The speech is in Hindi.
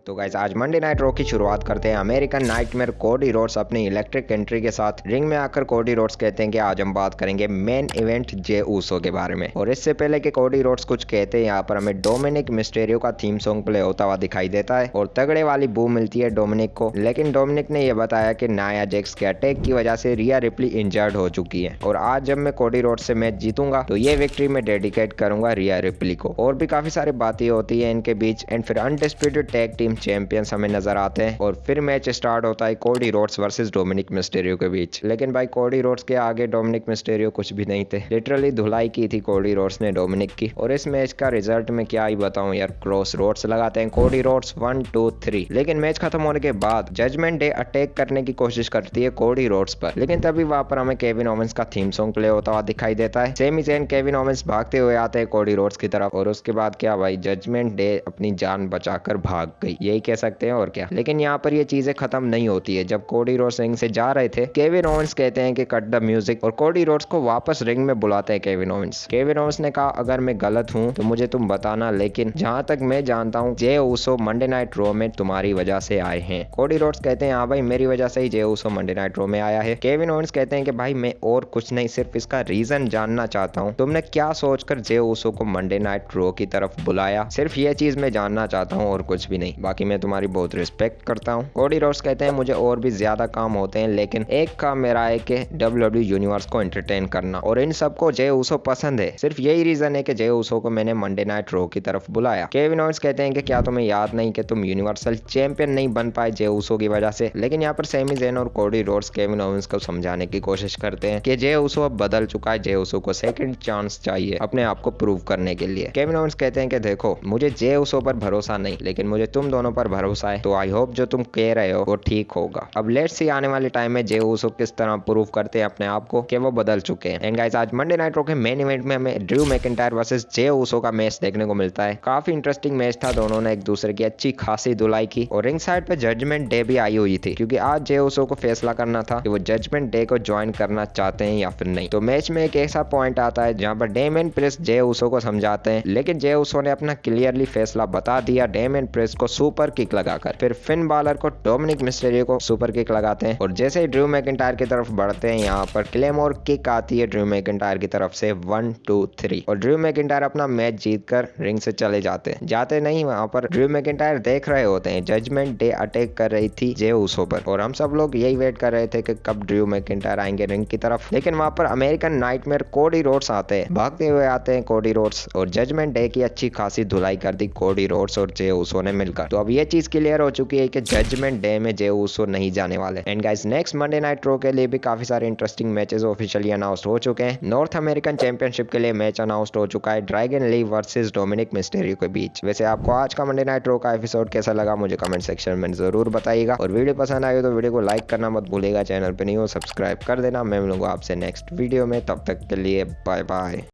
तो गाइस आज मंडे नाइट रॉ की शुरुआत करते हैं। अमेरिकन नाइटमेयर कोडी रोड्स अपनी इलेक्ट्रिक एंट्री के साथ रिंग में आकर कोडी रोड्स कहते हैं कि आज हम बात करेंगे मेन इवेंट जे ऊसो के बारे में। और इससे पहले कि कोडी रोड्स कुछ कहते हैं, यहाँ पर हमें डोमिनिक मिस्टेरियो का थीम सॉन्ग प्ले होता हुआ दिखाई देता है और तगड़े वाली बू मिलती है डोमिनिक को। लेकिन डोमिनिक ने यह बताया कि नाया जैक्स के अटैक की वजह से रिया रिप्ली इंजर्ड हो चुकी है और आज जब मैं कोडी रोड्स से मैच जीतूंगा तो ये विक्ट्री में डेडिकेट करूंगा रिया रिप्ली को। और भी काफी सारी बातें होती है इनके बीच एंड फिर अनडिस्प्यूटेड टैग टीम चैंपियंस हमें नजर आते हैं और फिर मैच स्टार्ट होता है Cody Rhodes versus Dominik Mysterio के बीच। लेकिन भाई कोडी रोड्स के आगे डोमिनिक मिस्टेरियो कुछ भी नहीं थे। लिटरली धुलाई की थी कोडी रोड्स ने डोमिनिक की। और इस मैच का रिजल्ट में क्या ही बताऊं यार, क्रॉस रोड्स लगाते हैं कोडी रोड्स 1, 2, 3। लेकिन मैच खत्म होने के बाद जजमेंट डे अटैक करने की कोशिश करती है कोडी रोड्स पर, लेकिन तभी वहां पर हमें केविन ओवेंस का थीम सॉन्ग प्ले होता हुआ दिखाई देता है। सेमी ज़ेन केविन ओवेंस भागते हुए आते हैं कोडी रोड्स की तरफ और उसके बाद क्या भाई, जजमेंट डे अपनी जान बचाकर भाग गई, यही कह सकते हैं और क्या। लेकिन यहाँ पर ये चीजें खत्म नहीं होती है। जब कोडी रोड्स रिंग से जा रहे थे केविन ओवेंस कहते हैं कि कट द म्यूजिक और कोडी रोड्स को वापस रिंग में बुलाते हैं केविन ओवेंस। केविन ओवेंस ने कहा अगर मैं गलत हूँ तो मुझे तुम बताना, लेकिन जहाँ तक मैं जानता हूँ Jey Uso Monday night raw में तुम्हारी वजह से आए हैं। कोडी रोड्स कहते हैं हाँ भाई मेरी वजह से ही Jey Uso Monday night raw में आया है। केविन ओवेंस कहते हैं कि भाई मैं और कुछ नहीं, सिर्फ इसका रीजन जानना चाहता हूँ, तुमने क्या सोचकर जे ऊसो को मंडे नाइट रॉ की तरफ बुलाया, सिर्फ ये चीज मैं जानना चाहता हूँ और कुछ भी नहीं, बाकी मैं तुम्हारी बहुत रिस्पेक्ट करता हूँ। कोडी रोड्स कहते हैं मुझे और भी ज्यादा काम होते हैं, लेकिन एक काम मेरा है कि WWE यूनिवर्स को एंटरटेन करना और इन सबको जे ऊसो पसंद है। सिर्फ यही रीजन है कि जे ऊसो को मैंने मंडे नाइट रॉ की तरफ बुलाया। केविन ओवेंस कहते हैं कि क्या तुम्हें याद नहीं कि तुम यूनिवर्सल चैंपियन नहीं बन पाए जे ऊसो की वजह से। लेकिन यहाँ पर सेमी ज़ेन और कोडी रोड्स केविन ओवेंस को समझाने की कोशिश करते हैं कि जे ऊसो अब बदल चुका है, जे ऊसो को सेकंड चांस चाहिए अपने आप को प्रूव करने के लिए। केविन ओवेंस कहते हैं कि देखो मुझे जे ऊसो पर भरोसा नहीं, लेकिन मुझे तुम दोनों पर भरोसा है, तो आई होप जो तुम कह रहे हो वो ठीक होगा। अब लेट्स सी आने वाले टाइम में जे ऊसो किस तरह प्रूव करते हैं अपने आप को कि वो बदल चुके हैं। एंड गाइस आज मंडे नाइट रॉ के मेन इवेंट में हमें Drew McIntyre versus Jey Uso का मैच देखने को मिलता है। काफी इंटरेस्टिंग मैच था, दोनों ने एक दूसरे की अच्छी खासी धुलाई की और रिंग साइड पे जजमेंट डे भी आई हुई थी, क्योंकि आज जे ऊसो को फैसला करना था कि वो जजमेंट डे को ज्वाइन करना चाहते हैं या फिर नहीं। तो मैच में एक ऐसा पॉइंट आता है जहां पर डेमियन प्रिस्ट जे ऊसो को समझाते हैं, लेकिन जे ऊसो ने अपना क्लियरली फैसला बता दिया डेमियन प्रिस्ट को सुपर किक लगाकर। फिर फिन बालर को डोमिनिक मिस्टेरियो को सुपर किक लगाते हैं और जैसे ही ड्रू मैकिंटायर की तरफ बढ़ते हैं यहाँ पर क्लेमोर किक आती है ड्रू मैकिंटायर की तरफ से 1, 2, 3 और ड्रू मैकिंटायर अपना मैच जीतकर रिंग से चले जाते हैं। जाते नहीं, वहां पर ड्रू मैकिंटायर देख रहे होते हैं जजमेंट डे अटैक कर रही थी जे ऊसो पर और हम सब लोग यही वेट कर रहे थे कि कब ड्रू मैकिंटायर आएंगे रिंग की तरफ। लेकिन वहां पर अमेरिकन नाइटमेयर कोडी रोड्स आते हैं, भागते हुए आते हैं कोडी रोड्स और जजमेंट डे की अच्छी खासी धुलाई कर दी कोडी रोड्स और जे ऊसो ने मिलकर। तो अब ये चीज क्लियर हो चुकी है कि जजमेंट डे में जे ऊसो नहीं जाने वाले। And guys next Monday night raw के लिए भी काफी सारे इंटरेस्टिंग मैचेस ऑफिशियली अनाउंस हो चुके हैं। नॉर्थ अमेरिकन चैंपियनशिप के लिए मैच अनाउंस हो चुका है Dragon Lee versus Dominik Mysterio के बीच। वैसे आपको आज का मंडे नाइट रॉ का एपिसोड कैसा लगा मुझे कमेंट सेक्शन में जरूर बताइएगा और वीडियो पसंद आई तो वीडियो को लाइक करना मत भूलिएगा, चैनल पे नहीं हो सब्सक्राइब कर देना। मैं मिलूंगा आपसे नेक्स्ट वीडियो में, तब तक के लिए बाय बाय।